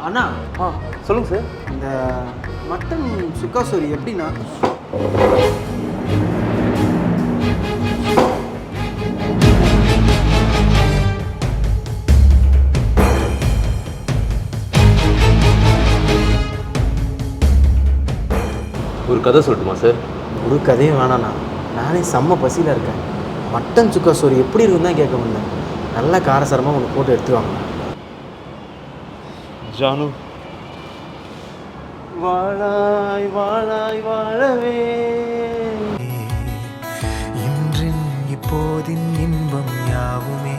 அண்ணா சொல்லுங்கள் சார். இந்த மட்டன் சுக்கா சோரி எப்படிண்ணா? ஒரு கதை சொல்லட்டுமா சார்? ஒரு கதையும் வேணாண்ணா, நானே செம்ம பசியில் இருக்கேன். மட்டன் சுக்கா சோரி எப்படி இருக்குன்னு தான் கேட்க முடியல. நல்லா காரசாரமாக ஒன்று போட்டு எடுத்துவாங்க. ஜானு வாழாய் வாழாய் வாழவே இன்றின் இப்போதின் இன்பம் யாவுமே